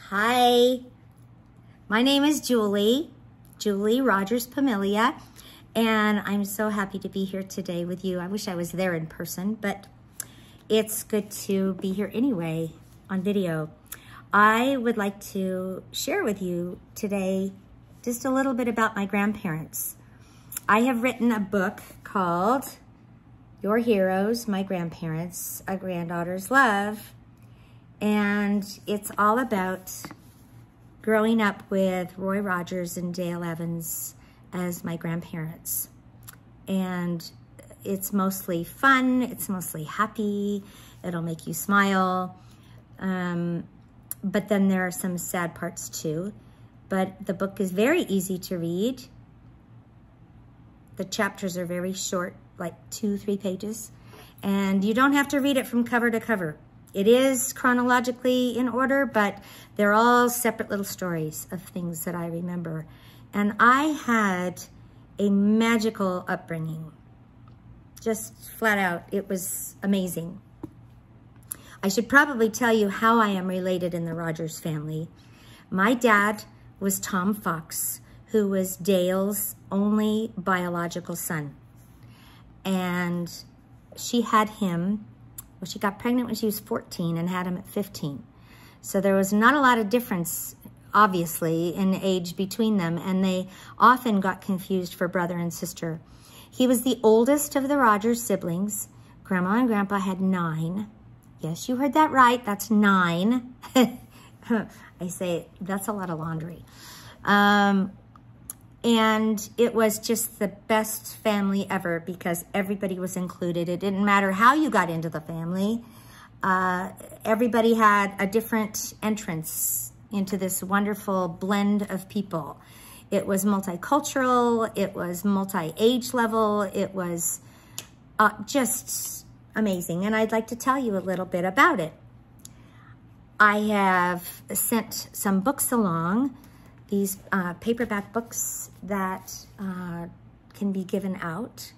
Hi, my name is Julie Rogers Pomila, and I'm so happy to be here today with you. I wish I was there in person, but it's good to be here anyway on video. I would like to share with you today just a little bit about my grandparents. I have written a book called Your Heroes, My Grandparents, A Granddaughter's Love. And it's all about growing up with Roy Rogers and Dale Evans as my grandparents. And it's mostly fun, it's mostly happy, it'll make you smile. But then there are some sad parts too. But the book is very easy to read. The chapters are very short, like 2-3 pages. And you don't have to read it from cover to cover. It is chronologically in order, but they're all separate little stories of things that I remember. And I had a magical upbringing. Just flat out, it was amazing. I should probably tell you how I am related in the Rogers family. My dad was Tom Fox, who was Dale's only biological son. And she had him. Well, she got pregnant when she was 14 and had him at 15. So there was not a lot of difference, obviously, in age between them, and they often got confused for brother and sister. He was the oldest of the Rogers siblings. Grandma and Grandpa had 9. Yes, you heard that right. That's 9. I say, that's a lot of laundry. And it was just the best family ever because everybody was included. It didn't matter how you got into the family. Everybody had a different entrance into this wonderful blend of people. It was multicultural. It was multi-age level. It was just amazing. And I'd like to tell you a little bit about it. I have sent some books along, these paperback books that can be given out,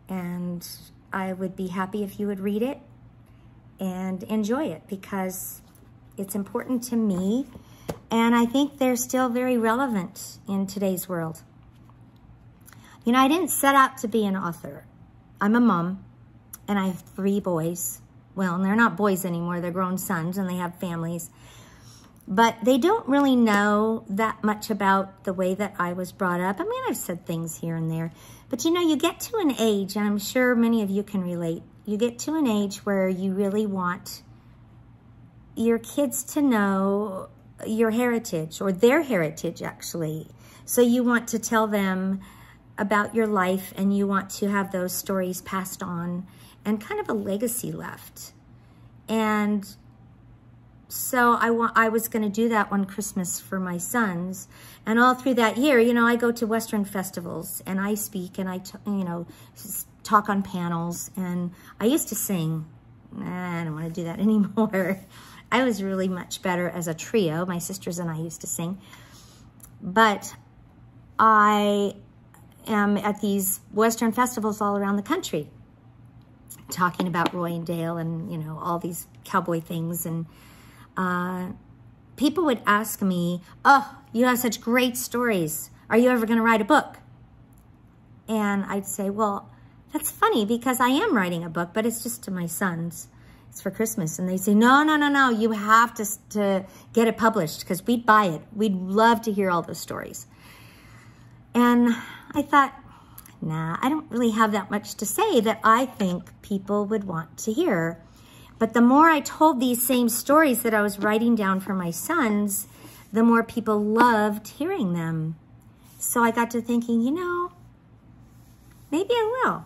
and I would be happy if you would read it and enjoy it because it's important to me, and I think they're still very relevant in today's world. You know, I didn't set out to be an author. I'm a mom, and I have 3 boys. Well, and they're not boys anymore, they're grown sons, and they have families. But they don't really know that much about the way that I was brought up. I mean, I've said things here and there. But you know, you get to an age, and I'm sure many of you can relate, you get to an age where you really want your kids to know your heritage, or their heritage, actually. So you want to tell them about your life, and you want to have those stories passed on, and kind of a legacy left. And so I was going to do that one Christmas for my sons. And all through that year, you know, I go to Western festivals and I speak and I talk on panels. And I used to sing. I don't want to do that anymore. I was really much better as a trio. My sisters and I used to sing. But I am at these Western festivals all around the country, talking about Roy and Dale and, you know, all these cowboy things. And people would ask me, oh, you have such great stories. Are you ever going to write a book? And I'd say, well, that's funny because I am writing a book, but it's just to my sons. It's for Christmas. And they say, no, you have to get it published because we'd buy it. We'd love to hear all those stories. And I thought, nah, I don't really have that much to say that I think people would want to hear. But the more I told these same stories that I was writing down for my sons, the more people loved hearing them. So I got to thinking, you know, maybe I will.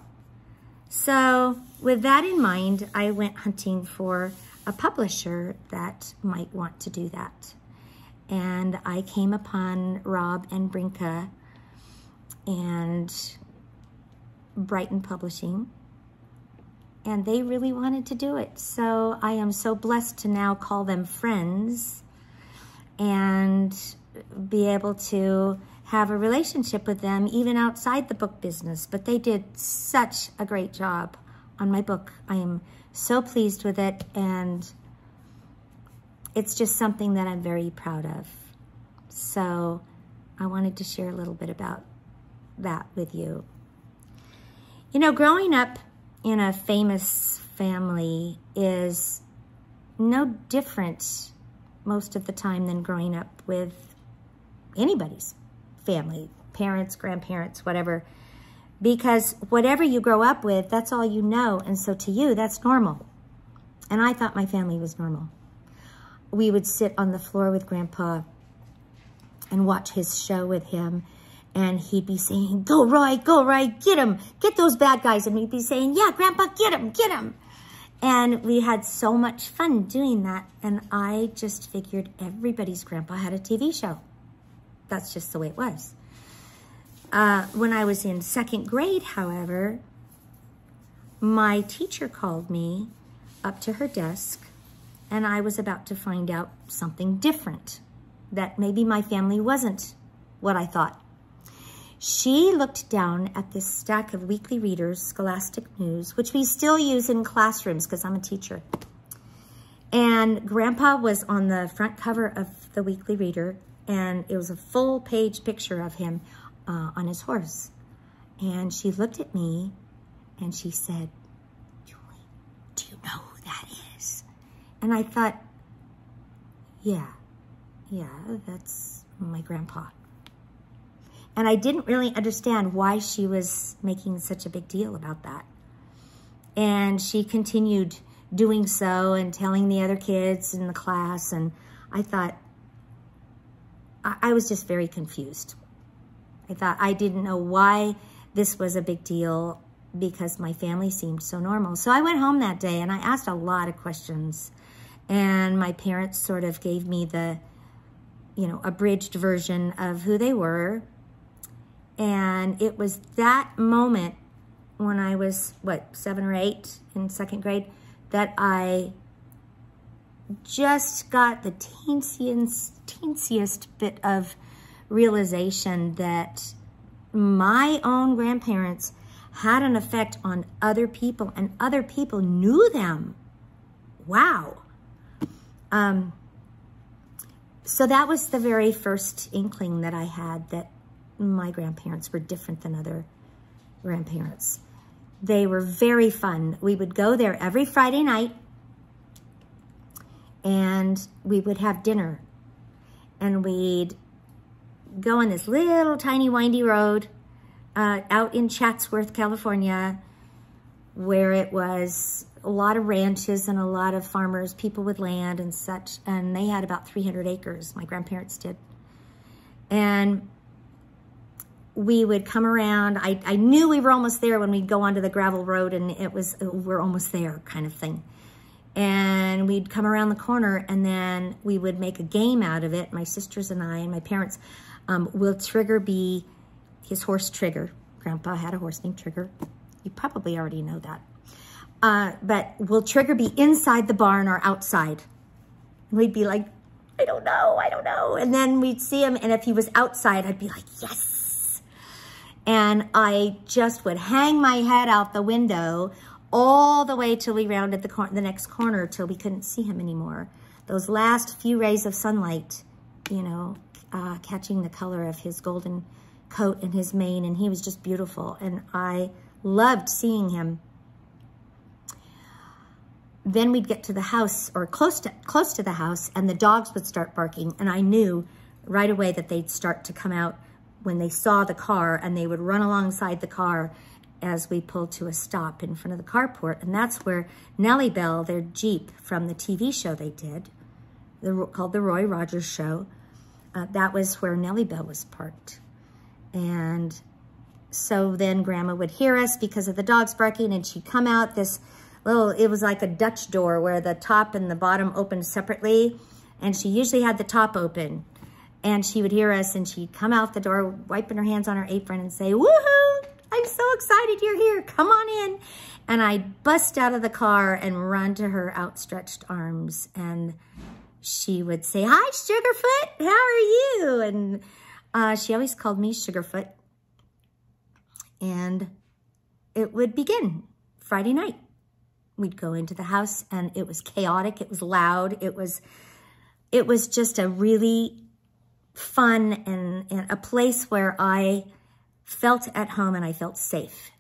So with that in mind, I went hunting for a publisher that might want to do that. And I came upon Rob and Brinka and Brighton Publishing, and they really wanted to do it. So I am so blessed to now call them friends and be able to have a relationship with them even outside the book business. But they did such a great job on my book. I am so pleased with it, and it's just something that I'm very proud of. So I wanted to share a little bit about that with you. You know, growing up in a famous family is no different most of the time than growing up with anybody's family, parents, grandparents, whatever. Because whatever you grow up with, that's all you know. And so to you, that's normal. And I thought my family was normal. We would sit on the floor with Grandpa and watch his show with him. And he'd be saying, go, Roy, get him. Get those bad guys. And we'd be saying, yeah, Grandpa, get him, get him. And we had so much fun doing that. And I just figured everybody's grandpa had a TV show. That's just the way it was. When I was in 2nd grade, however, my teacher called me up to her desk, and I was about to find out something different, that maybe my family wasn't what I thought. She looked down at this stack of weekly readers, Scholastic News, which we still use in classrooms because I'm a teacher. And Grandpa was on the front cover of the weekly reader, and it was a full-page picture of him on his horse. And she looked at me and she said, Julie, do you know who that is? And I thought, yeah, that's my grandpa. And I didn't really understand why she was making such a big deal about that. And she continued doing so and telling the other kids in the class. And I thought, I was just very confused. I thought I didn't know why this was a big deal because my family seemed so normal. So I went home that day and I asked a lot of questions. And my parents sort of gave me the, abridged version of who they were. And it was that moment when I was, 7 or 8 in 2nd grade, that I just got the teensiest bit of realization that my own grandparents had an effect on other people and other people knew them. Wow. So that was the very first inkling that I had that my grandparents were different than other grandparents. They were very fun. We would go there every Friday night and we would have dinner. And we'd go on this little tiny windy road out in Chatsworth, California, where it was a lot of ranches and a lot of farmers, people with land and such. And they had about 300 acres, my grandparents did. And we would come around. I knew we were almost there when we'd go onto the gravel road and it was, we're almost there kind of thing. And we'd come around the corner and then we would make a game out of it. My sisters and I and my parents. Will Trigger be his horse Trigger? Grandpa had a horse named Trigger. You probably already know that. But will Trigger be inside the barn or outside? And we'd be like, I don't know. And then we'd see him, and if he was outside, I'd be like, yes. And I just would hang my head out the window all the way till we rounded the next corner till we couldn't see him anymore. Those last few rays of sunlight, catching the color of his golden coat and his mane, and he was just beautiful. And I loved seeing him. Then we'd get to the house, or close to the house, and the dogs would start barking. And I knew right away that they'd start to come out when they saw the car, and they would run alongside the car as we pulled to a stop in front of the carport. And that's where Nellie Bell, their Jeep from the TV show they did, called the Roy Rogers Show, that was where Nellie Bell was parked. And so then Grandma would hear us because of the dogs barking, and she'd come out this little, it was like a Dutch door where the top and the bottom opened separately, and she usually had the top open. And she would hear us, and she'd come out the door, wiping her hands on her apron and say, woohoo, I'm so excited you're here, come on in. And I'd bust out of the car and run to her outstretched arms, and she would say, hi, Sugarfoot, how are you? And she always called me Sugarfoot. And it would begin Friday night. We'd go into the house, and it was chaotic. It was loud. It was it was just a really fun and a place where I felt at home and I felt safe.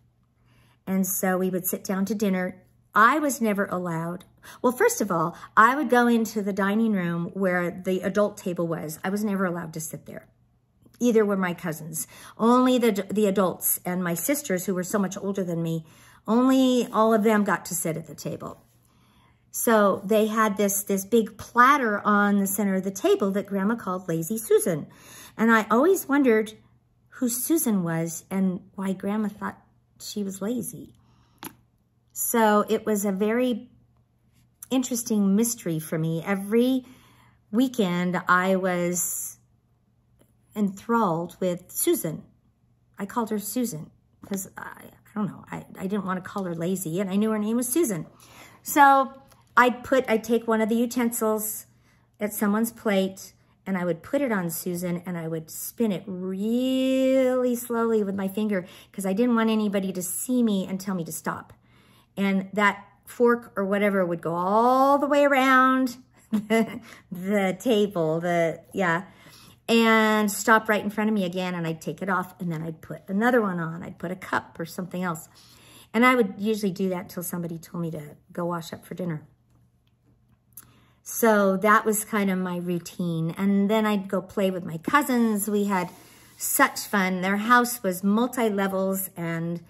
And so we would sit down to dinner. I was never allowed. Well, first of all, I would go into the dining room where the adult table was. I was never allowed to sit there. Either were my cousins. Only the adults and my sisters, who were so much older than me, only all of them got to sit at the table. So they had this big platter on the center of the table that Grandma called Lazy Susan. And I always wondered who Susan was and why Grandma thought she was lazy. So it was a very interesting mystery for me. Every weekend I was enthralled with Susan. I called her Susan because I don't know, I didn't want to call her lazy, and I knew her name was Susan. So I'd take one of the utensils at someone's plate and I would put it on Susan and I would spin it really slowly with my finger because I didn't want anybody to see me and tell me to stop. And that fork or whatever would go all the way around the table, and stop right in front of me again, and I'd take it off, and then I'd put another one on. I'd put a cup or something else. And I would usually do that until somebody told me to go wash up for dinner. So that was kind of my routine. And then I'd go play with my cousins. We had such fun. Their house was multi-levels, and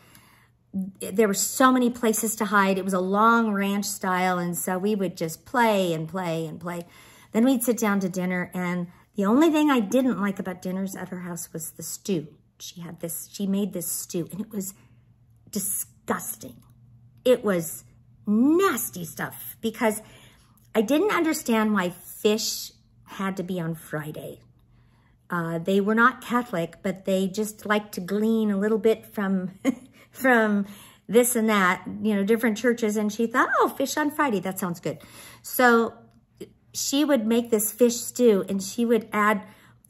there were so many places to hide. It was a long ranch style, and so we would just play and play and play. Then we'd sit down to dinner, and the only thing I didn't like about dinners at her house was the stew. She made this stew, and it was disgusting. It was nasty stuff because I didn't understand why fish had to be on Friday. They were not Catholic, but they just liked to glean a little bit from from this and that, different churches. And she thought, oh, fish on Friday, that sounds good. So she would make this fish stew, and she would add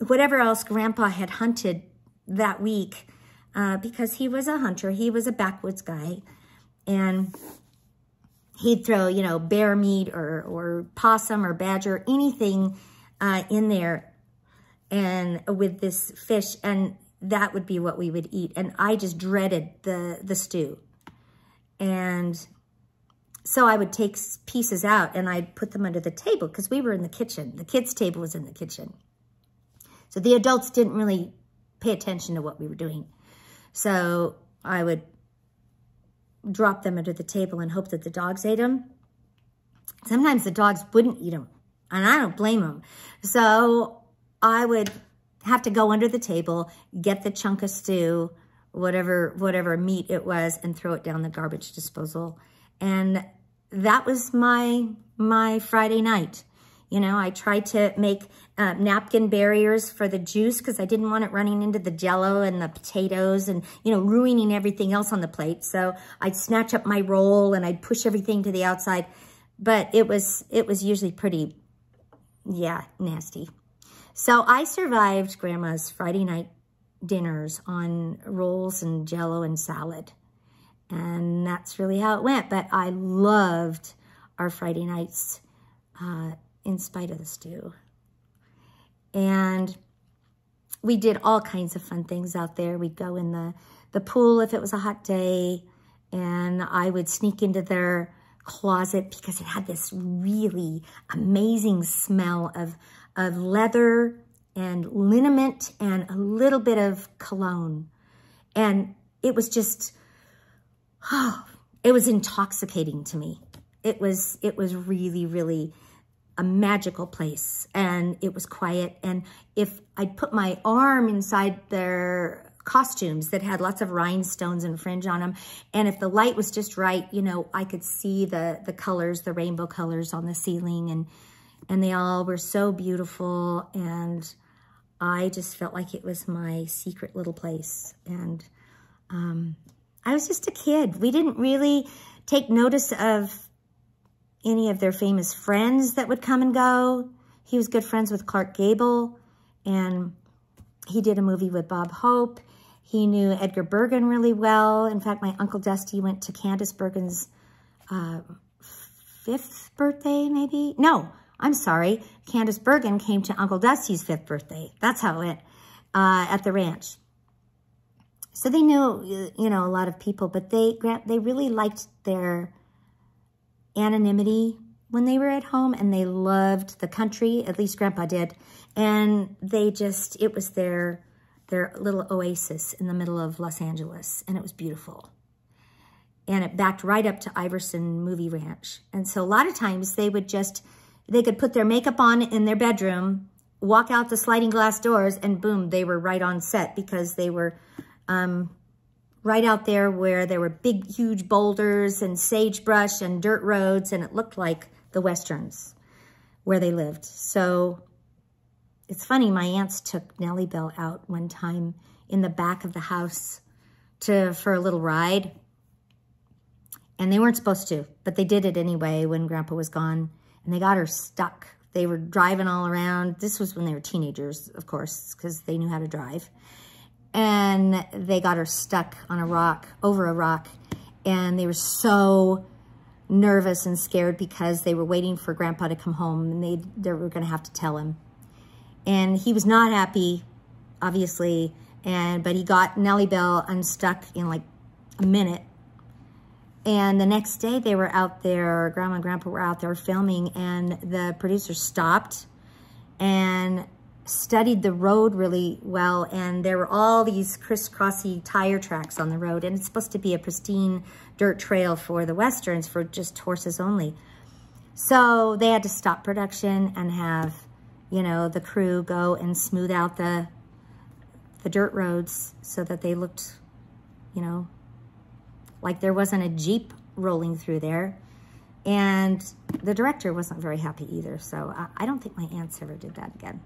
whatever else Grandpa had hunted that week because he was a hunter. He was a backwoods guy. And he'd throw, bear meat or possum or badger, anything in there and with this fish. And that would be what we would eat. And I just dreaded the stew. And so I would take pieces out and I'd put them under the table because we were in the kitchen. The kids' table was in the kitchen. So the adults didn't really pay attention to what we were doing. So I would drop them under the table and hope that the dogs ate them. Sometimes the dogs wouldn't eat them, and I don't blame them. So I would have to go under the table, get the chunk of stew, whatever meat it was, and throw it down the garbage disposal. And that was my Friday night. I tried to make napkin barriers for the juice because I didn't want it running into the Jell-O and the potatoes and, ruining everything else on the plate. So I'd snatch up my roll and I'd push everything to the outside. But it was usually pretty, nasty. So I survived Grandma's Friday night dinners on rolls and Jell-O and salad. And that's really how it went. But I loved our Friday nights in spite of the stew. And we did all kinds of fun things out there. We'd go in the pool if it was a hot day, and I would sneak into their closet because it had this really amazing smell of leather and liniment and a little bit of cologne. And it was just, it was intoxicating to me. It was really, really a magical place, and it was quiet. And if I'd put my arm inside their costumes that had lots of rhinestones and fringe on them, and if the light was just right, I could see the colors, the rainbow colors on the ceiling, and they all were so beautiful, and I just felt like it was my secret little place. And I was just a kid. We didn't really take notice of any of their famous friends that would come and go. He was good friends with Clark Gable, and he did a movie with Bob Hope. He knew Edgar Bergen really well. In fact, my Uncle Dusty went to Candace Bergen's 5th birthday, maybe? No, I'm sorry, Candace Bergen came to Uncle Dusty's 5th birthday. That's how it went at the ranch. So they knew, you know, a lot of people, but they really liked their anonymity when they were at home, and they loved the country, at least Grandpa did. And they just, it was their little oasis in the middle of Los Angeles, and it was beautiful. And it backed right up to Iverson Movie Ranch. And so a lot of times they could put their makeup on in their bedroom, walk out the sliding glass doors, and boom, they were right on set, because they were right out there where there were big, huge boulders and sagebrush and dirt roads, and it looked like the Westerns where they lived. So it's funny, my aunts took Nellie Bell out one time in the back of the house for a little ride. And they weren't supposed to, but they did it anyway when Grandpa was gone. And they got her stuck. They were driving all around. This was when they were teenagers, of course, because they knew how to drive. And they got her stuck on a rock, over a rock. And they were so nervous and scared because they were waiting for Grandpa to come home, and they were going to have to tell him. And he was not happy, obviously, but he got Nellie Bell unstuck in like a minute. And the next day they were out there, Grandma and Grandpa were out there filming, and the producer stopped and studied the road really well. And there were all these crisscrossy tire tracks on the road, and it's supposed to be a pristine dirt trail for the Westerns, for just horses only. So they had to stop production and have, you know, the crew go and smooth out the dirt roads so that they looked, you know, like there wasn't a Jeep rolling through there. And the director wasn't very happy either. So I don't think my aunts ever did that again.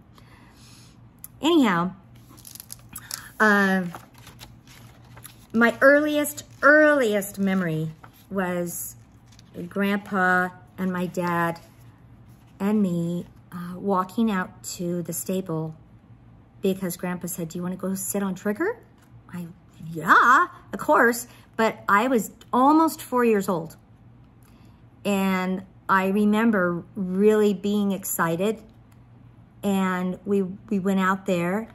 Anyhow, my earliest memory was Grandpa and my dad and me walking out to the stable because Grandpa said, "Do you want to go sit on Trigger?" Yeah, of course. But I was almost 4 years old. And I remember really being excited. And we went out there,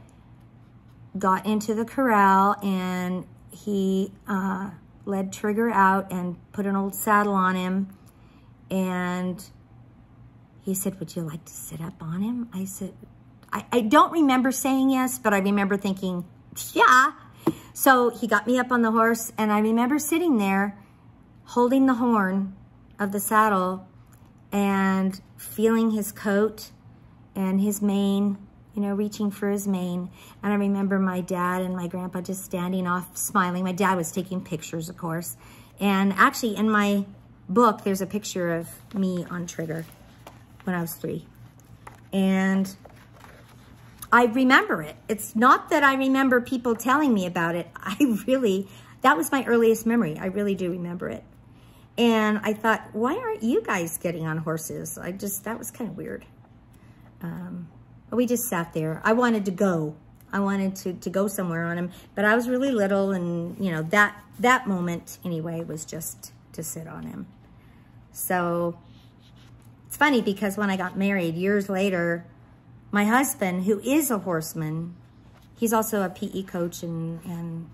got into the corral, and he led Trigger out and put an old saddle on him. And he said, "Would you like to sit up on him?" I said, I don't remember saying yes, but I remember thinking, yeah. So he got me up on the horse, and I remember sitting there holding the horn of the saddle and feeling his coat and his mane, you know, reaching for his mane. And I remember my dad and my grandpa just standing off smiling. My dad was taking pictures, of course. And actually in my book, there's a picture of me on Trigger when I was 3. And I remember it. It's not that I remember people telling me about it. That was my earliest memory. I really do remember it. And I thought, why aren't you guys getting on horses? That was kind of weird. We just sat there. I wanted to go. I wanted to go somewhere on him, but I was really little, and you know, that moment anyway was just to sit on him. So it's funny because when I got married years later, my husband, who is a horseman, he's also a PE coach and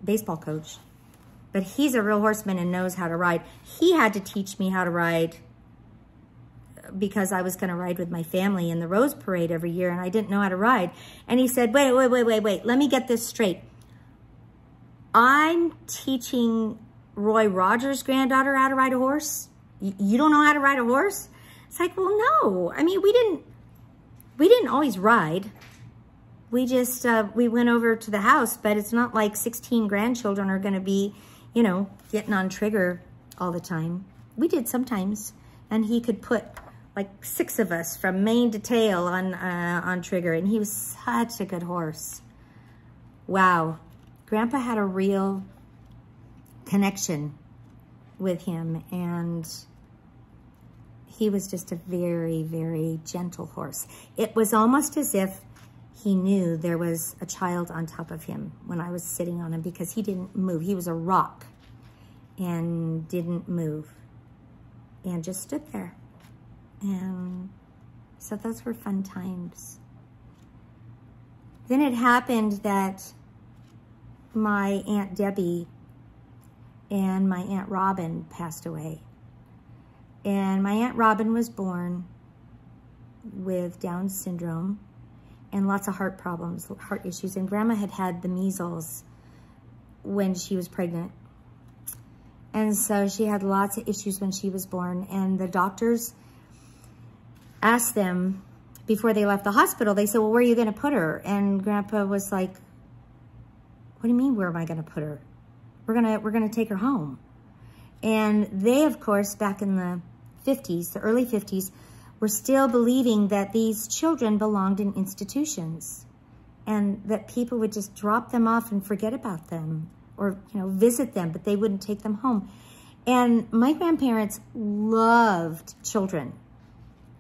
baseball coach, but he's a real horseman and knows how to ride. He had to teach me how to ride because I was going to ride with my family in the Rose Parade every year, and I didn't know how to ride. And he said, wait, let me get this straight. I'm teaching Roy Rogers' granddaughter how to ride a horse? You don't know how to ride a horse? It's like, well, no. I mean, we didn't always ride. We just, we went over to the house, but it's not like 16 grandchildren are going to be, you know, getting on Trigger all the time. We did sometimes, and he could put like 6 of us from mane to tail on Trigger, and he was such a good horse. Wow. Grandpa had a real connection with him, and he was just a very, very gentle horse. It was almost as if he knew there was a child on top of him when I was sitting on him, because he didn't move. He was a rock and didn't move and just stood there. And so those were fun times. Then it happened that my Aunt Debbie and my Aunt Robin passed away. And my Aunt Robin was born with Down syndrome and lots of heart problems, heart issues. And Grandma had had the measles when she was pregnant. And so she had lots of issues when she was born. And the doctors asked them before they left the hospital, they said, well, where are you going to put her? And Grandpa was like, what do you mean, where am I going to put her? We're going to take her home. And they, of course, back in the 50s, the early 50s, were still believing that these children belonged in institutions and that people would just drop them off and forget about them or, you know, visit them, but they wouldn't take them home. And my grandparents loved children.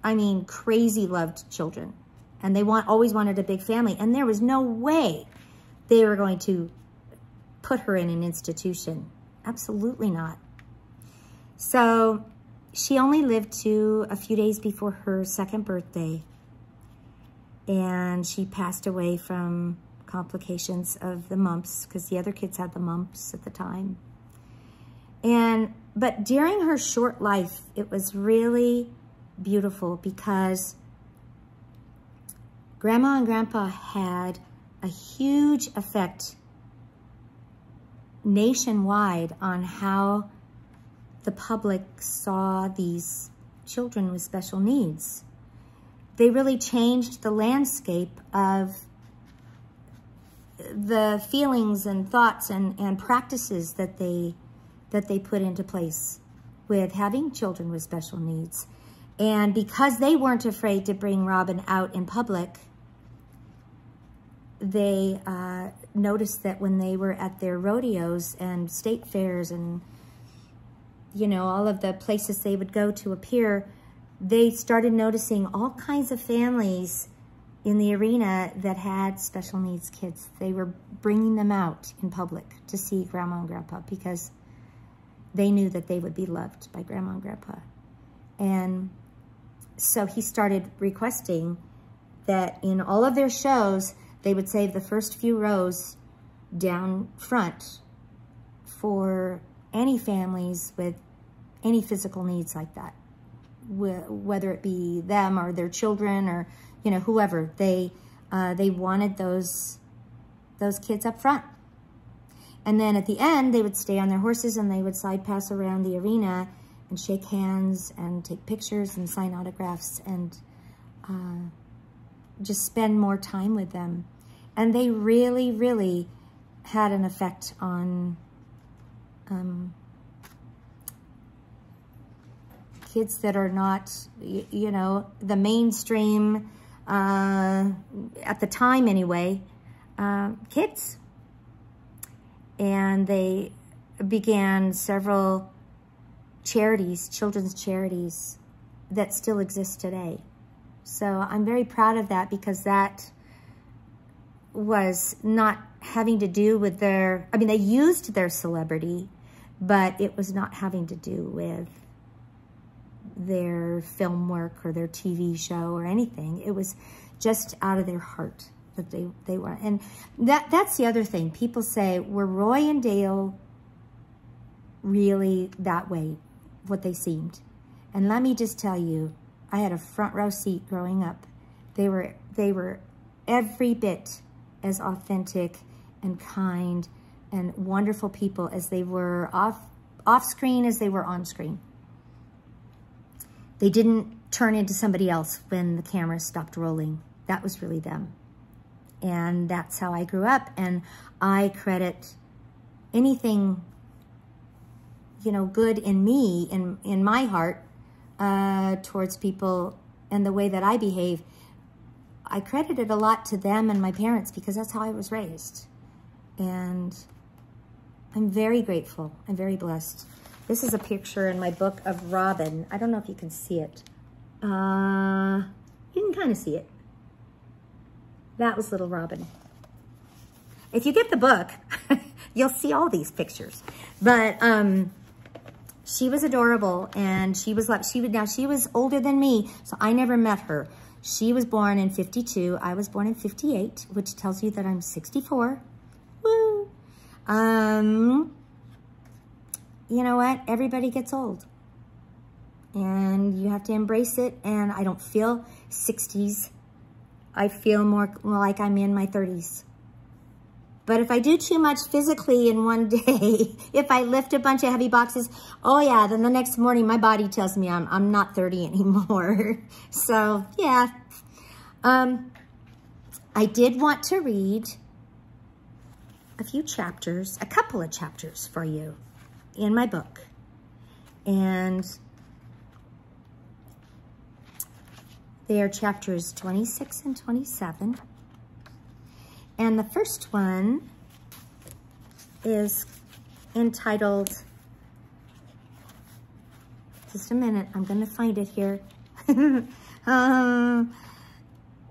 I mean, crazy loved children. And they always wanted a big family. And there was no way they were going to put her in an institution. Absolutely not. So she only lived to a few days before her second birthday. And she passed away from complications of the mumps because the other kids had the mumps at the time. But during her short life, it was really beautiful because Grandma and Grandpa had a huge effect nationwide on how the public saw these children with special needs. They really changed the landscape of the feelings and thoughts and practices that they put into place with having children with special needs. And because they weren't afraid to bring Robin out in public, they noticed that when they were at their rodeos and state fairs and, you know, all of the places they would go to appear, they started noticing all kinds of families in the arena that had special needs kids. They were bringing them out in public to see Grandma and Grandpa because they knew that they would be loved by Grandma and Grandpa. And so he started requesting that in all of their shows, they would save the first few rows down front for any families with any physical needs like that, whether it be them or their children or, you know, whoever. They wanted those kids up front. And then at the end, they would stay on their horses and they would side pass around the arena and shake hands and take pictures and sign autographs and just spend more time with them. And they really, really had an effect on kids that are not, you know, the mainstream, at the time anyway, kids. And they began several charities, children's charities, that still exist today. So I'm very proud of that because that was not having to do with their, I mean, they used their celebrity, but it was not having to do with their film work or their TV show or anything. It was just out of their heart that they were. And that's the other thing. People say, were Roy and Dale really that way, what they seemed? And let me just tell you, I had a front row seat growing up. They were every bit as authentic and kind and wonderful people as they were off screen as they were on screen. They didn't turn into somebody else when the camera stopped rolling. That was really them. And that's how I grew up. And I credit anything, you know, good in me, in my heart, towards people and the way that I behave. I credit it a lot to them and my parents because that's how I was raised. And I'm very grateful. I'm very blessed. This is a picture in my book of Robin. I don't know if you can see it. You can kind of see it. That was little Robin. If you get the book, you'll see all these pictures. But She was adorable, and she was older than me, so I never met her. She was born in 52. I was born in 58, which tells you that I'm 64. Woo! You know what? Everybody gets old. And you have to embrace it, and I don't feel 60s. I feel more like I'm in my 30s. But if I do too much physically in one day, if I lift a bunch of heavy boxes, oh yeah, then the next morning my body tells me I'm not 30 anymore. So yeah, I did want to read a couple of chapters for you in my book. And they are chapters 26 and 27. And the first one is entitled, just a minute, I'm going to find it here. The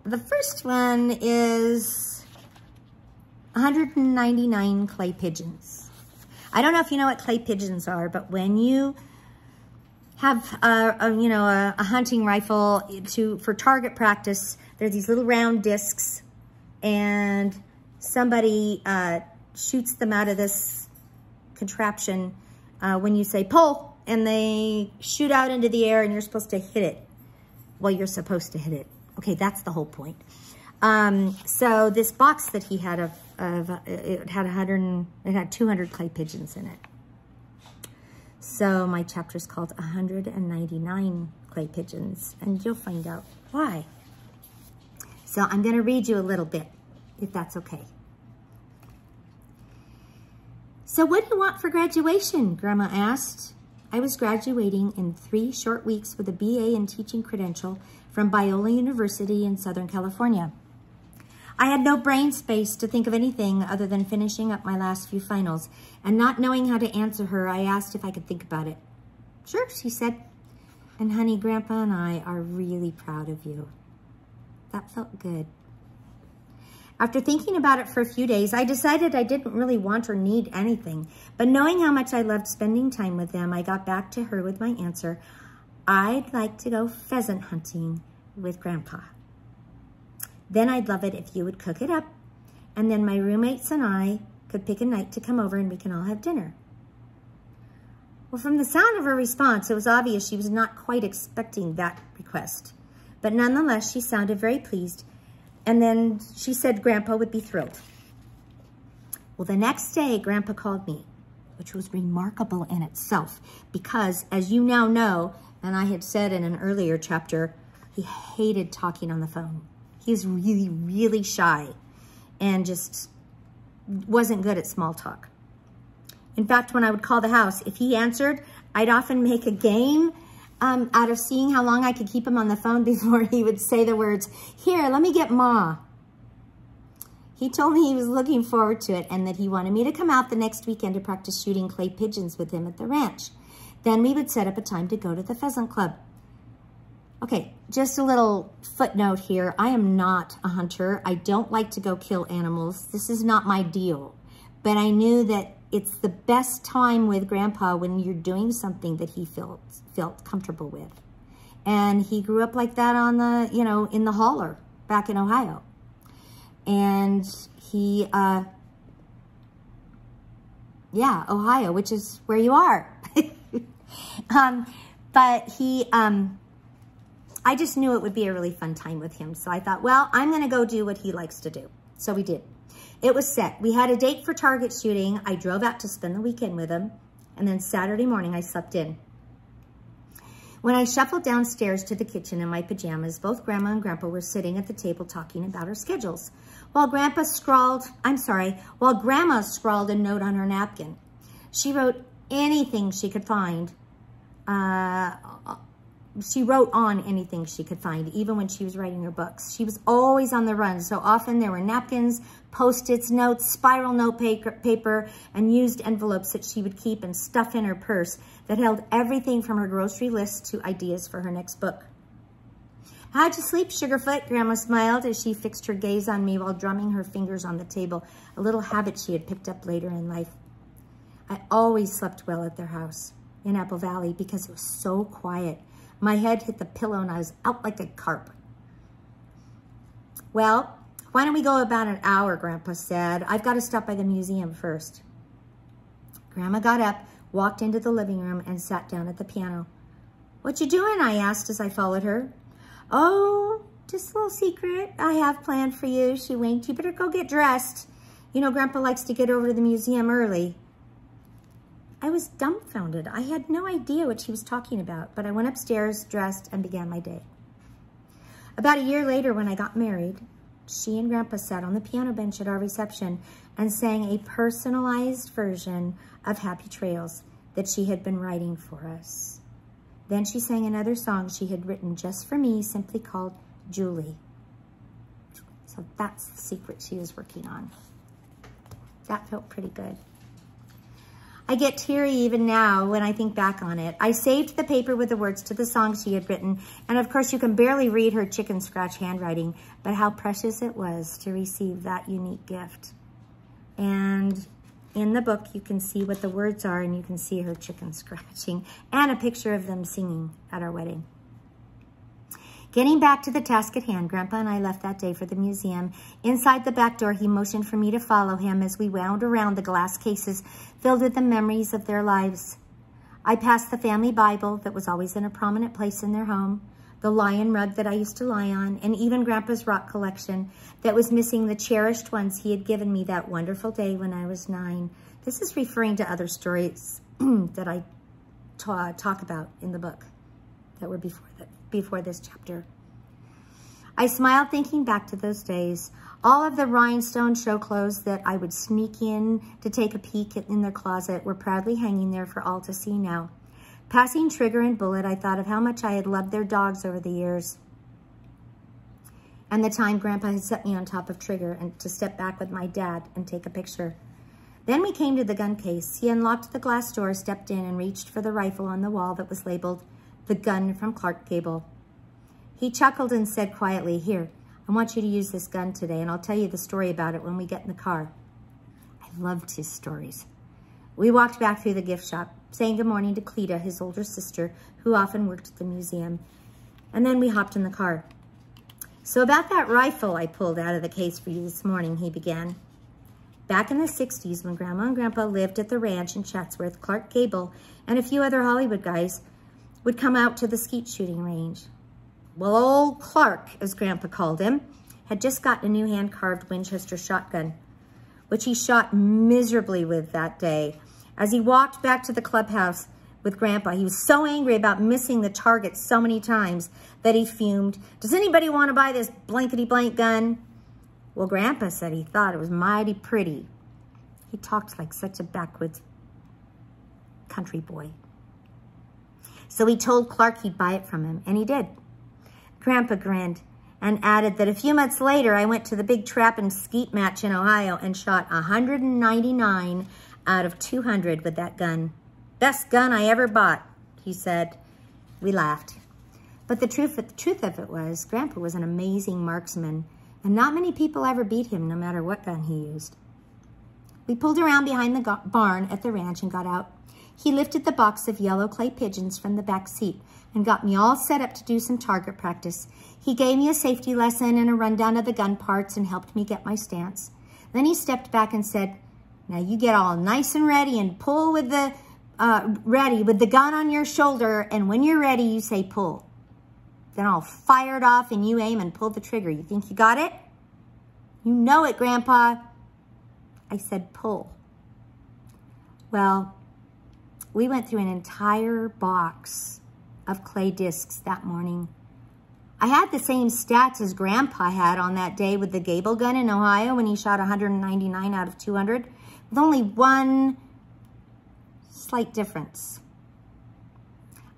first one is 199 clay pigeons. I don't know if you know what clay pigeons are, but when you have a hunting rifle for target practice, there are these little round discs, and somebody shoots them out of this contraption when you say pull, and they shoot out into the air, and you're supposed to hit it. Well, you're supposed to hit it. Okay, that's the whole point. So this box that he had it had 200 clay pigeons in it. So my chapter is called 199 clay pigeons, and you'll find out why. So I'm going to read you a little bit, if that's okay. So what do you want for graduation? Grandma asked. I was graduating in 3 short weeks with a BA in teaching credential from Biola University in Southern California. I had no brain space to think of anything other than finishing up my last few finals, and not knowing how to answer her, I asked if I could think about it. Sure, she said. And honey, Grandpa and I are really proud of you. That felt good. After thinking about it for a few days, I decided I didn't really want or need anything. But knowing how much I loved spending time with them, I got back to her with my answer. I'd like to go pheasant hunting with Grandpa. Then I'd love it if you would cook it up, and then my roommates and I could pick a night to come over and we can all have dinner. Well, from the sound of her response, it was obvious she was not quite expecting that request. But nonetheless, she sounded very pleased. And then she said Grandpa would be thrilled. Well, the next day, Grandpa called me, which was remarkable in itself because, as you now know, and I had said in an earlier chapter, he hated talking on the phone. He was really, really shy and just wasn't good at small talk. In fact, when I would call the house, if he answered, I'd often make a game out of seeing how long I could keep him on the phone before he would say the words, "Here, let me get Ma." He told me he was looking forward to it and that he wanted me to come out the next weekend to practice shooting clay pigeons with him at the ranch. Then we would set up a time to go to the pheasant club. Okay, just a little footnote here. I am not a hunter. I don't like to go kill animals. This is not my deal. But I knew that it's the best time with Grandpa when you're doing something that he felt comfortable with. And he grew up like that on the, in the holler back in Ohio. And he, Ohio, which is where you are. But he, I just knew it would be a really fun time with him. So I thought, well, I'm going to go do what he likes to do. So we did. It was set. We had a date for target shooting. I drove out to spend the weekend with him. And then Saturday morning, I slept in. When I shuffled downstairs to the kitchen in my pajamas, both Grandma and Grandpa were sitting at the table talking about our schedules. While Grandma scrawled a note on her napkin. She wrote anything she could find. She wrote on anything she could find, even when she was writing her books. She was always on the run, so often there were napkins, Post-its, notes, spiral note paper, and used envelopes that she would keep and stuff in her purse that held everything from her grocery list to ideas for her next book. "How'd you sleep, Sugarfoot?" Grandma smiled as she fixed her gaze on me while drumming her fingers on the table, a little habit she had picked up later in life. I always slept well at their house. in Apple Valley because it was so quiet. My head hit the pillow and I was out like a carp. Well, why don't we go about an hour, Grandpa said. I've got to stop by the museum first. Grandma got up, walked into the living room, and sat down at the piano. What you doing? I asked as I followed her. Oh, just a little secret I have planned for you, she winked. You better go get dressed. You know, Grandpa likes to get over to the museum early. I was dumbfounded. I had no idea what she was talking about, but I went upstairs, dressed, and began my day. About a year later, when I got married, she and Grandpa sat on the piano bench at our reception and sang a personalized version of Happy Trails that she had been writing for us. Then she sang another song she had written just for me, simply called Julie. So that's the secret she was working on. That felt pretty good. I get teary even now when I think back on it. I saved the paper with the words to the song she had written, and of course you can barely read her chicken scratch handwriting, but how precious it was to receive that unique gift. And in the book, you can see what the words are, and you can see her chicken scratching, and a picture of them singing at our wedding. Getting back to the task at hand, Grandpa and I left that day for the museum. Inside the back door, he motioned for me to follow him as we wound around the glass cases filled with the memories of their lives. I passed the family Bible that was always in a prominent place in their home, the lion rug that I used to lie on, and even Grandpa's rock collection that was missing the cherished ones he had given me that wonderful day when I was 9. This is referring to other stories that I talk about in the book that were before this chapter. I smiled thinking back to those days. All of the rhinestone show clothes that I would sneak in to take a peek in their closet were proudly hanging there for all to see now. Passing Trigger and Bullet, I thought of how much I had loved their dogs over the years, and the time Grandpa had set me on top of Trigger and to step back with my dad and take a picture. Then we came to the gun case. He unlocked the glass door, stepped in, and reached for the rifle on the wall that was labeled, "The gun from Clark Gable." He chuckled and said quietly, "Here, I want you to use this gun today, and I'll tell you the story about it when we get in the car." I loved his stories. We walked back through the gift shop, saying good morning to Cleta, his older sister, who often worked at the museum. And then we hopped in the car. "So about that rifle I pulled out of the case for you this morning," he began. "Back in the 60s, when Grandma and Grandpa lived at the ranch in Chatsworth, Clark Gable and a few other Hollywood guys would come out to the skeet shooting range. Well, old Clark, as Grandpa called him, had just gotten a new hand-carved Winchester shotgun, which he shot miserably with that day. As he walked back to the clubhouse with Grandpa, he was so angry about missing the target so many times that he fumed, "Does anybody want to buy this blankety-blank gun?" Well, Grandpa said he thought it was mighty pretty. He talked like such a backwoods country boy. So he told Clark he'd buy it from him, and he did. Grandpa grinned and added that a few months later, I went to the big trap and skeet match in Ohio and shot 199 out of 200 with that gun. "Best gun I ever bought," he said. We laughed. But the truth of it was, Grandpa was an amazing marksman, and not many people ever beat him, no matter what gun he used. We pulled around behind the barn at the ranch and got out. He lifted the box of yellow clay pigeons from the back seat and got me all set up to do some target practice. He gave me a safety lesson and a rundown of the gun parts and helped me get my stance. Then he stepped back and said, "Now you get all nice and ready and pull with the gun on your shoulder, and when you're ready, you say pull. Then I'll fire it off and you aim and pull the trigger. You think you got it?" "You know it, Grandpa." I said pull. Well, we went through an entire box of clay discs that morning. I had the same stats as Grandpa had on that day with the Gable gun in Ohio when he shot 199 out of 200, with only one slight difference.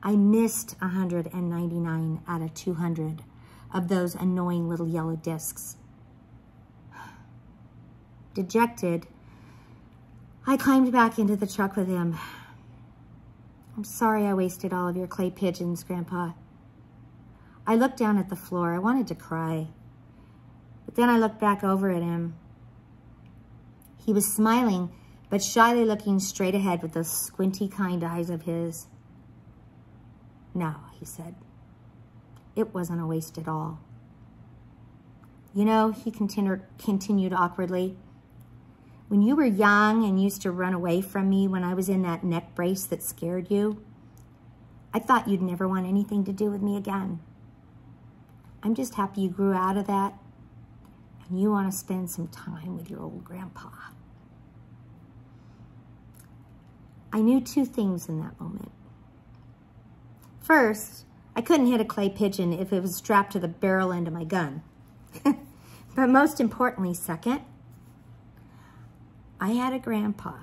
I missed 199 out of 200 of those annoying little yellow discs. Dejected, I climbed back into the truck with him. "I'm sorry I wasted all of your clay pigeons, Grandpa." I looked down at the floor. I wanted to cry. But then I looked back over at him. He was smiling, but shyly looking straight ahead with those squinty, kind eyes of his. No, he said, it wasn't a waste at all. You know, he continued awkwardly, when you were young and used to run away from me when I was in that neck brace that scared you, I thought you'd never want anything to do with me again. I'm just happy you grew out of that and you want to spend some time with your old grandpa. I knew two things in that moment. First, I couldn't hit a clay pigeon if it was strapped to the barrel end of my gun. But most importantly, second, I had a grandpa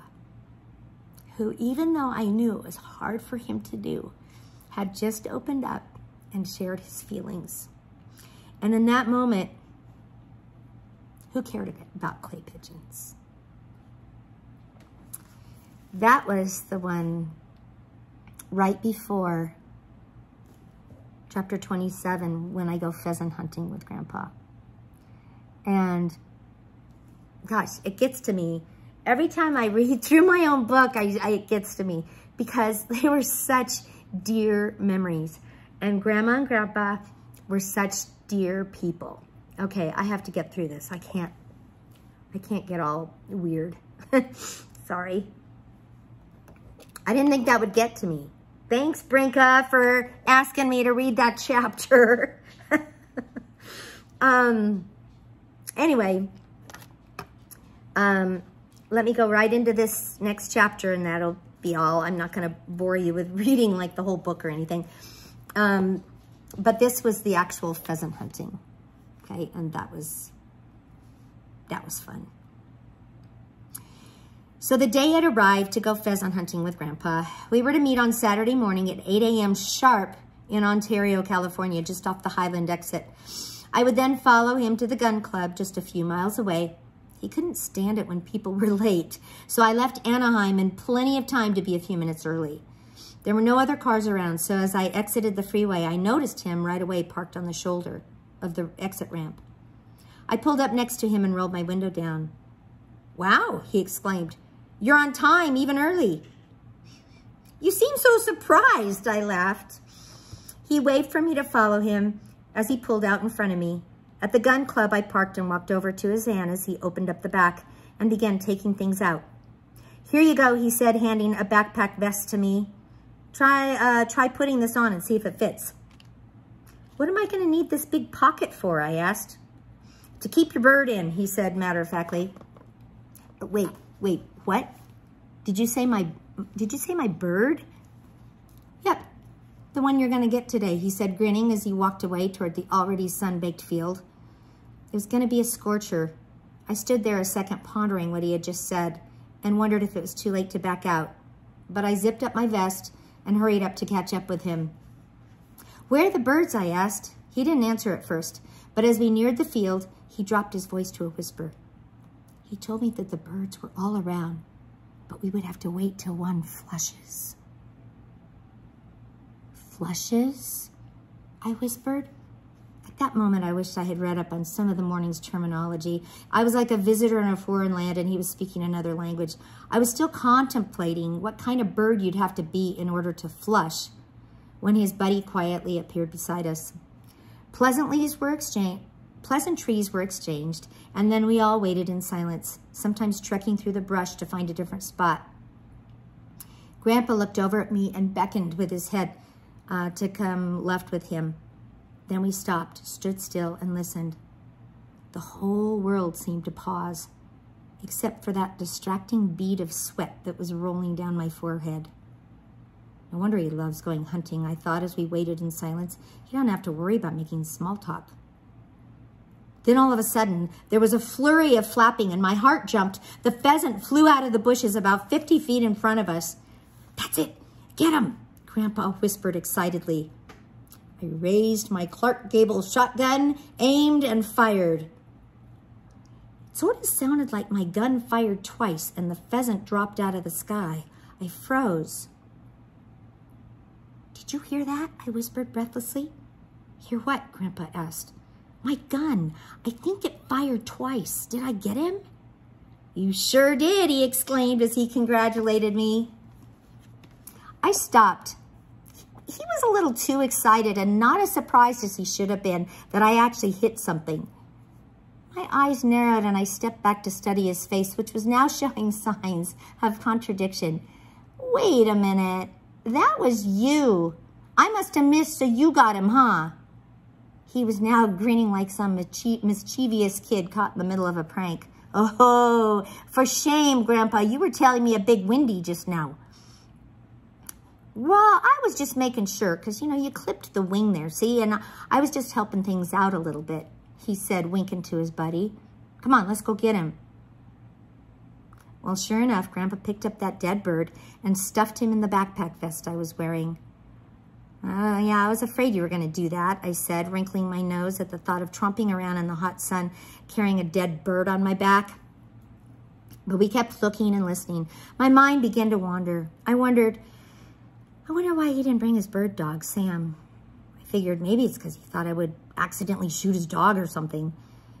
who, even though I knew it was hard for him to do, had just opened up and shared his feelings. And in that moment, who cared about clay pigeons? That was the one right before chapter 27, when I go pheasant hunting with Grandpa. And gosh, it gets to me. Every time I read through my own book, it gets to me because they were such dear memories. And Grandma and Grandpa were such dear people. Okay, I have to get through this. I can't get all weird. Sorry. I didn't think that would get to me. Thanks, Brinka, for asking me to read that chapter. Anyway, let me go right into this next chapter and that'll be all. I'm not going to bore you with reading like the whole book or anything. But this was the actual pheasant hunting. Okay, and that was fun. So the day had arrived to go pheasant hunting with Grandpa. We were to meet on Saturday morning at 8 a.m. sharp in Ontario, California, just off the Highland exit. I would then follow him to the gun club just a few miles away. He couldn't stand it when people were late, so I left Anaheim in plenty of time to be a few minutes early. There were no other cars around, so as I exited the freeway, I noticed him right away parked on the shoulder of the exit ramp. I pulled up next to him and rolled my window down. "Wow," he exclaimed. "You're on time, even early." "You seem so surprised," I laughed. He waved for me to follow him as he pulled out in front of me. At the gun club, I parked and walked over to his van as he opened up the back and began taking things out. "Here you go," he said, handing a backpack vest to me. Try putting this on and see if it fits." "What am I going to need this big pocket for?" I asked. "To keep your bird in," he said matter-of-factly. Wait, what? Did you say my bird?" "Yep, the one you're going to get today," he said, grinning as he walked away toward the already sun-baked field. It was going to be a scorcher. I stood there a second pondering what he had just said and wondered if it was too late to back out. But I zipped up my vest and hurried up to catch up with him. "Where are the birds?" I asked. He didn't answer at first, but as we neared the field, he dropped his voice to a whisper. He told me that the birds were all around, but we would have to wait till one flushes. "Flushes?" I whispered. At that moment, I wished I had read up on some of the morning's terminology. I was like a visitor in a foreign land, and he was speaking another language. I was still contemplating what kind of bird you'd have to be in order to flush when his buddy quietly appeared beside us. Pleasantries were exchanged, and then we all waited in silence, sometimes trekking through the brush to find a different spot. Grandpa looked over at me and beckoned with his head to come left with him. Then we stopped, stood still, and listened. The whole world seemed to pause, except for that distracting bead of sweat that was rolling down my forehead. No wonder he loves going hunting, I thought as we waited in silence. He don't have to worry about making small talk. Then all of a sudden, there was a flurry of flapping and my heart jumped. The pheasant flew out of the bushes about 50 feet in front of us. "That's it, get him," Grandpa whispered excitedly. I raised my Clark Gable shotgun, aimed, and fired. It sort of sounded like my gun fired twice and the pheasant dropped out of the sky. I froze. "Did you hear that?" I whispered breathlessly. "Hear what?" Grandpa asked. "My gun. I think it fired twice. Did I get him?" "You sure did," he exclaimed as he congratulated me. I stopped he was a little too excited and not as surprised as he should have been that I actually hit something. My eyes narrowed and I stepped back to study his face, which was now showing signs of contradiction. Wait a minute. That was you. I must have missed, so you got him, huh? He was now grinning like some mischievous kid caught in the middle of a prank. Oh, for shame, Grandpa. You were telling me a big windy just now. Well, I was just making sure, because, you know, you clipped the wing there, see? And I was just helping things out a little bit, he said, winking to his buddy. Come on, let's go get him. Well, sure enough, Grandpa picked up that dead bird and stuffed him in the backpack vest I was wearing. Yeah, I was afraid you were going to do that, I said, wrinkling my nose at the thought of tromping around in the hot sun, carrying a dead bird on my back. But we kept looking and listening. My mind began to wander. I wonder why he didn't bring his bird dog, Sam. I figured maybe it's because he thought I would accidentally shoot his dog or something.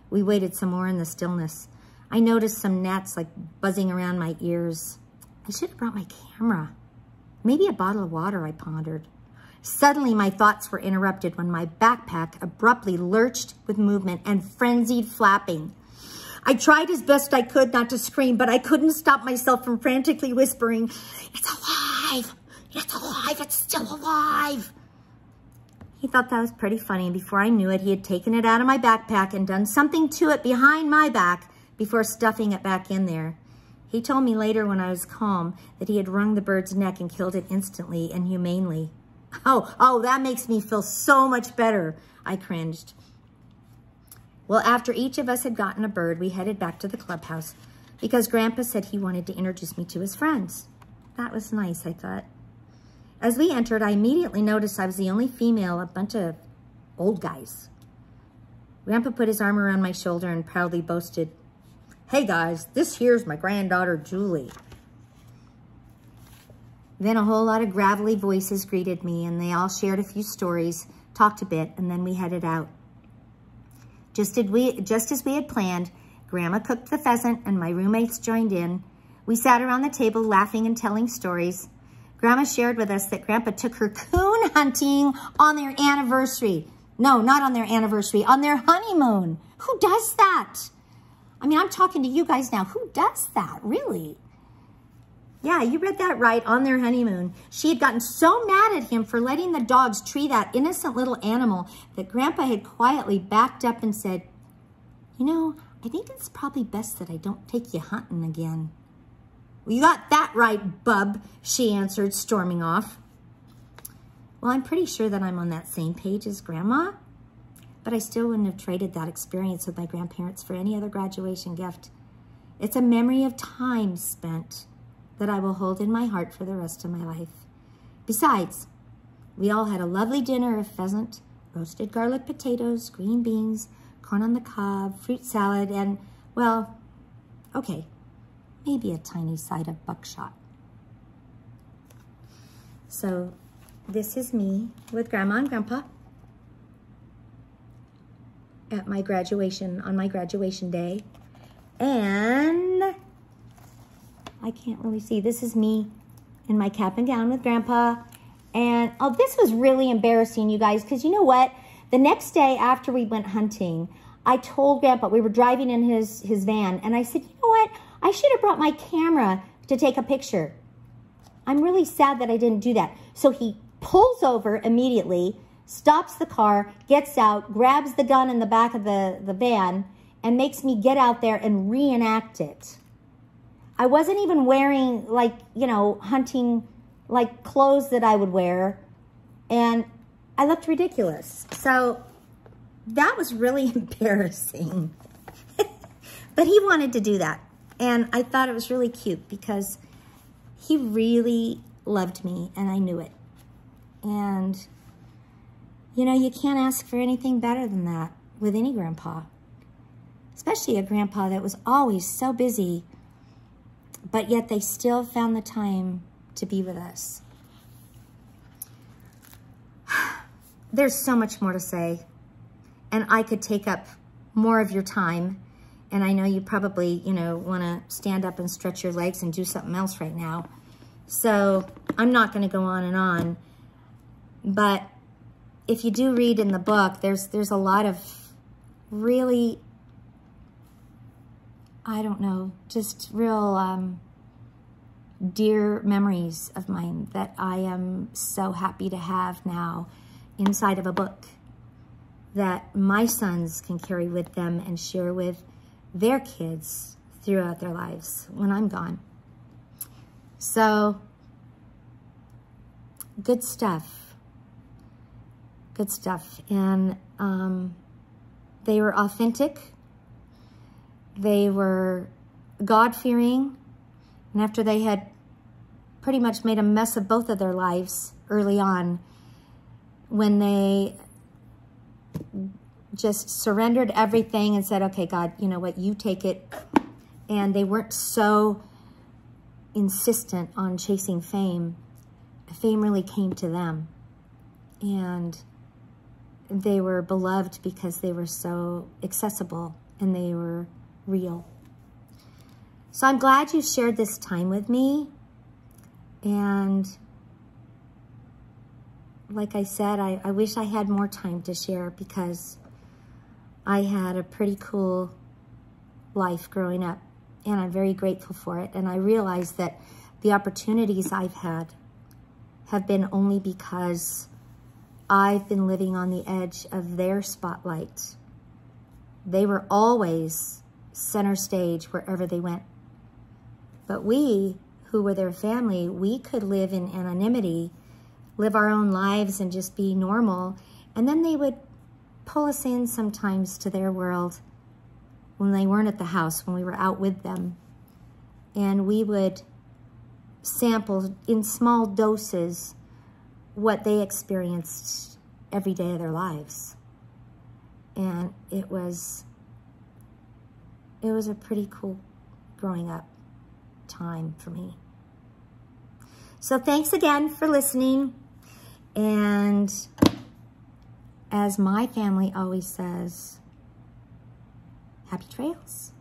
We waited some more in the stillness. I noticed some gnats like buzzing around my ears. I should have brought my camera. Maybe a bottle of water, I pondered. Suddenly, my thoughts were interrupted when my backpack abruptly lurched with movement and frenzied flapping. I tried as best I could not to scream, but I couldn't stop myself from frantically whispering, "It's alive! It's alive! It's still alive!" He thought that was pretty funny, and before I knew it, he had taken it out of my backpack and done something to it behind my back before stuffing it back in there. He told me later when I was calm that he had wrung the bird's neck and killed it instantly and humanely. Oh, that makes me feel so much better, I cringed. Well, after each of us had gotten a bird, we headed back to the clubhouse because Grandpa said he wanted to introduce me to his friends. That was nice, I thought. As we entered, I immediately noticed I was the only female, a bunch of old guys. Grandpa put his arm around my shoulder and proudly boasted, "Hey guys, this here's my granddaughter, Julie." Then a whole lot of gravelly voices greeted me, and they all shared a few stories, talked a bit, and then we headed out. Just as we had planned, Grandma cooked the pheasant, and my roommates joined in. We sat around the table laughing and telling stories. Grandma shared with us that Grandpa took her coon hunting on their anniversary. No, not on their anniversary, on their honeymoon. Who does that? I mean, I'm talking to you guys now. Who does that, really? Yeah, you read that right, on their honeymoon. She had gotten so mad at him for letting the dogs tree that innocent little animal that Grandpa had quietly backed up and said, "You know, I think it's probably best that I don't take you hunting again." "Well, you got that right, bub," she answered, storming off. Well, I'm pretty sure that I'm on that same page as Grandma, but I still wouldn't have traded that experience with my grandparents for any other graduation gift. It's a memory of time spent that I will hold in my heart for the rest of my life. Besides, we all had a lovely dinner of pheasant, roasted garlic potatoes, green beans, corn on the cob, fruit salad, and, well, okay, maybe a tiny side of buckshot. So this is me with Grandma and Grandpa at my graduation, on my graduation day. And I can't really see. This is me in my cap and gown with Grandpa. And, oh, this was really embarrassing, you guys, because you know what? The next day after we went hunting, I told Grandpa, we were driving in his van, and I said, you know what? I should have brought my camera to take a picture. I'm really sad that I didn't do that. So he pulls over immediately, stops the car, gets out, grabs the gun in the back of the van, and makes me get out there and reenact it. I wasn't even wearing, like, you know, hunting, like, clothes that I would wear, and I looked ridiculous. So that was really embarrassing. But he wanted to do that, and I thought it was really cute because he really loved me, and I knew it. And, you know, you can't ask for anything better than that with any grandpa, especially a grandpa that was always so busy, but yet they still found the time to be with us. There's so much more to say, and I could take up more of your time, and I know you probably, you know, want to stand up and stretch your legs and do something else right now. So I'm not going to go on and on, But if you do read in the book, there's a lot of really, I don't know, just real dear memories of mine that I am so happy to have now inside of a book that my sons can carry with them and share with their kids throughout their lives when I'm gone. So, good stuff. Good stuff. And they were authentic. They were God-fearing. And after they had pretty much made a mess of both of their lives early on, when they just surrendered everything and said, okay, God, you know what, you take it. And they weren't so insistent on chasing fame. Fame really came to them. And they were beloved because they were so accessible and they were real. So I'm glad you shared this time with me. And like I said, I wish I had more time to share because I had a pretty cool life growing up, and I'm very grateful for it. And I realize that the opportunities I've had have been only because I've been living on the edge of their spotlight. They were always center stage wherever they went. But we, who were their family, we could live in anonymity, live our own lives and just be normal. And then they would pull us in sometimes to their world when they weren't at the house, when we were out with them. And we would sample in small doses what they experienced every day of their lives. And it was a pretty cool growing up time for me. So thanks again for listening. And as my family always says, happy trails.